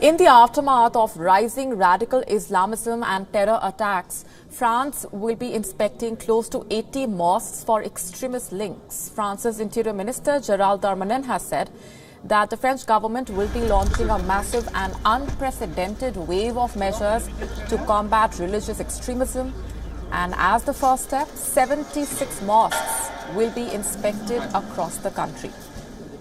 In the aftermath of rising radical Islamism and terror attacks, France will be inspecting close to 80 mosques for extremist links. France's Interior Minister Gerald Darmanin has said that the French government will be launching a massive and unprecedented wave of measures to combat religious extremism. And as the first step, 76 mosques will be inspected across the country.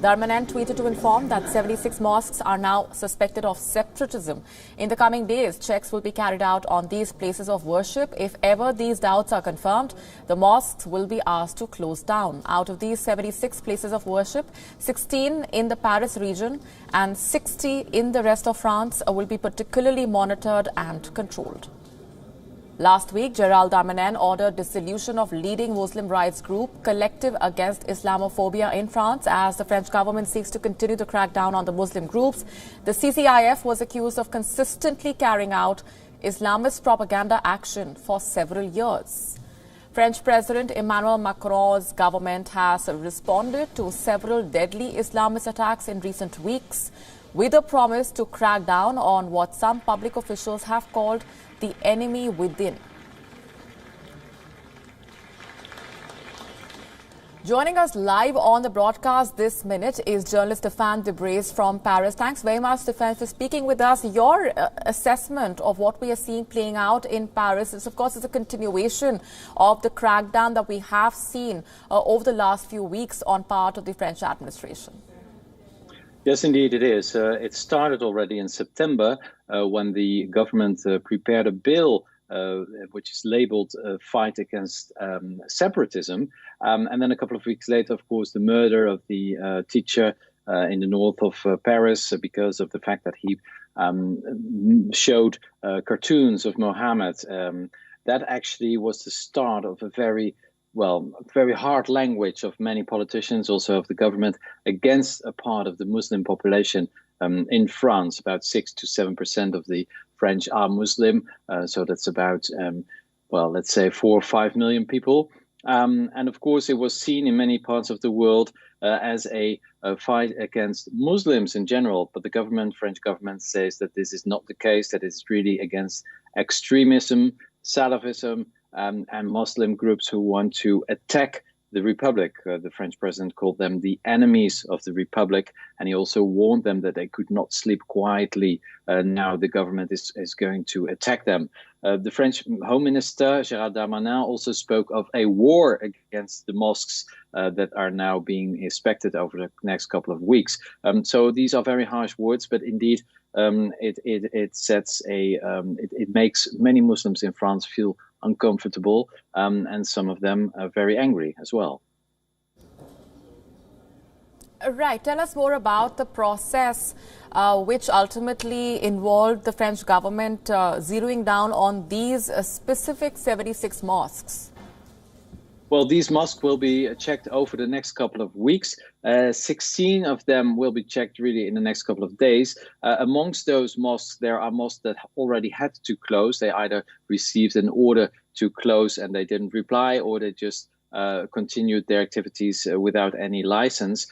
Darmanin tweeted to inform that 76 mosques are now suspected of separatism. In the coming days, checks will be carried out on these places of worship. If ever these doubts are confirmed, the mosques will be asked to close down. Out of these 76 places of worship, 16 in the Paris region and 60 in the rest of France will be particularly monitored and controlled. Last week, Gerald Darmanin ordered dissolution of leading Muslim rights group Collective Against Islamophobia in France as the French government seeks to continue to crack down on the Muslim groups. The CCIF was accused of consistently carrying out Islamist propaganda action for several years. French President Emmanuel Macron's government has responded to several deadly Islamist attacks in recent weeks with a promise to crack down on what some public officials have called the enemy within. Joining us live on the broadcast this minute is journalist Stéphane Debraise from Paris. Thanks very much, Stéphane, for speaking with us. Your assessment of what we are seeing playing out in Paris is, of course, is a continuation of the crackdown that we have seen over the last few weeks on part of the French administration. Yes, indeed, it is. It started already in September when the government prepared a bill which is labeled Fight Against Separatism. And then a couple of weeks later, of course, the murder of the teacher in the north of Paris because of the fact that he showed cartoons of Mohammed. That actually was the start of a very hard language of many politicians, also of the government, against a part of the Muslim population in France. About 6 to 7% of the French are Muslim. So that's about, let's say 4 or 5 million people. And of course, it was seen in many parts of the world as a fight against Muslims in general. But the French government says that this is not the case, that it's really against extremism, Salafism, and Muslim groups who want to attack the Republic. The French president called them the enemies of the Republic, and he also warned them that they could not sleep quietly. Now the government is going to attack them. The French Home Minister, Gerald Darmanin, also spoke of a war against the mosques that are now being inspected over the next couple of weeks. So these are very harsh words, but indeed it makes many Muslims in France feel uncomfortable, and some of them are very angry as well. Right. Tell us more about the process which ultimately involved the French government zeroing down on these specific 76 mosques. Well, these mosques will be checked over the next couple of weeks. 16 of them will be checked really in the next couple of days. Amongst those mosques, there are mosques that already had to close. They either received an order to close and they didn't reply, or they just continued their activities without any license.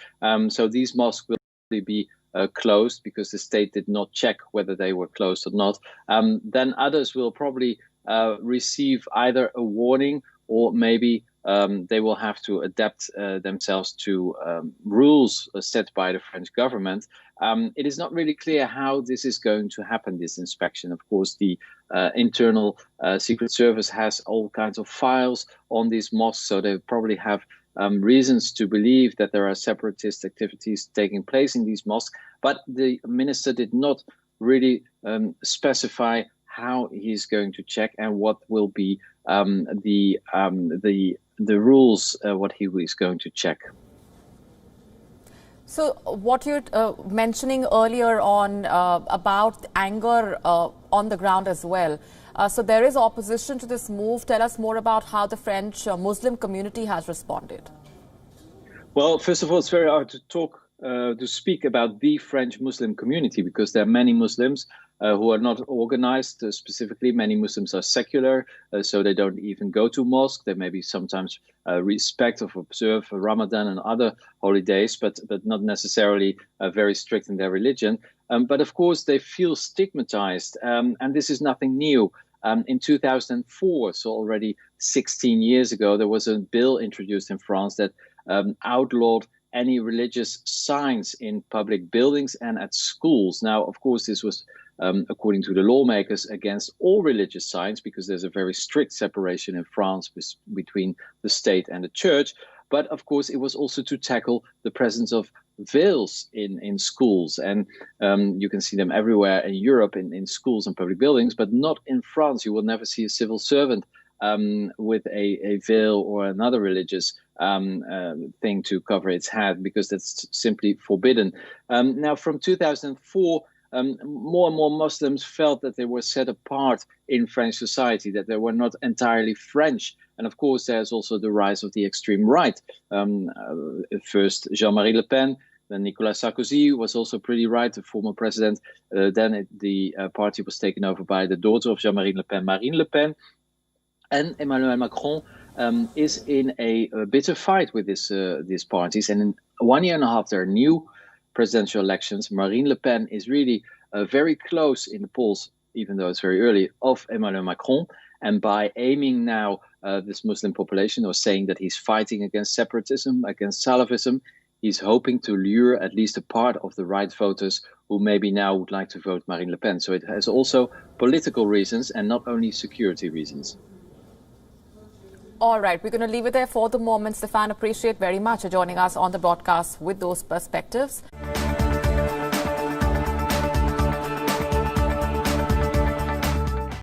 So these mosques will be closed because the state did not check whether they were closed or not. Then others will probably receive either a warning or maybe they will have to adapt themselves to rules set by the French government. It is not really clear how this is going to happen, this inspection. Of course, the internal Secret Service has all kinds of files on these mosques, so they probably have reasons to believe that there are separatist activities taking place in these mosques. But the minister did not really specify how he's going to check and what will be the rules, what he is going to check. So what you're mentioning earlier on about anger on the ground as well. So there is opposition to this move. Tell us more about how the French Muslim community has responded. Well, first of all, it's very hard to talk to speak about the French Muslim community, because there are many Muslims who are not organized specifically. Many Muslims are secular, so they don't even go to mosque. They maybe sometimes respect or observe Ramadan and other holy days, but not necessarily very strict in their religion. But of course, they feel stigmatized, and this is nothing new. In 2004, so already 16 years ago, there was a bill introduced in France that outlawed any religious signs in public buildings and at schools. Now, of course, this was, according to the lawmakers, against all religious signs, because there's a very strict separation in France between the state and the church. But of course, it was also to tackle the presence of veils in schools. And you can see them everywhere in Europe, in schools and public buildings, but not in France. You will never see a civil servant with a veil or another religious thing to cover its head, because that's simply forbidden. Now, from 2004, more and more Muslims felt that they were set apart in French society, that they were not entirely French. And of course, there's also the rise of the extreme right. First, Jean-Marie Le Pen, then Nicolas Sarkozy was also pretty right, the former president. Then the party was taken over by the daughter of Jean-Marie Le Pen, Marine Le Pen. And Emmanuel Macron is in a bitter fight with these parties. And in 1 year and a half, there are new presidential elections. Marine Le Pen is really very close in the polls, even though it's very early, of Emmanuel Macron. And by aiming now this Muslim population, or saying that he's fighting against separatism, against Salafism, he's hoping to lure at least a part of the right voters who maybe now would like to vote Marine Le Pen. So it has also political reasons and not only security reasons. All right, we're going to leave it there for the moment. Stefan, appreciate very much for joining us on the broadcast with those perspectives.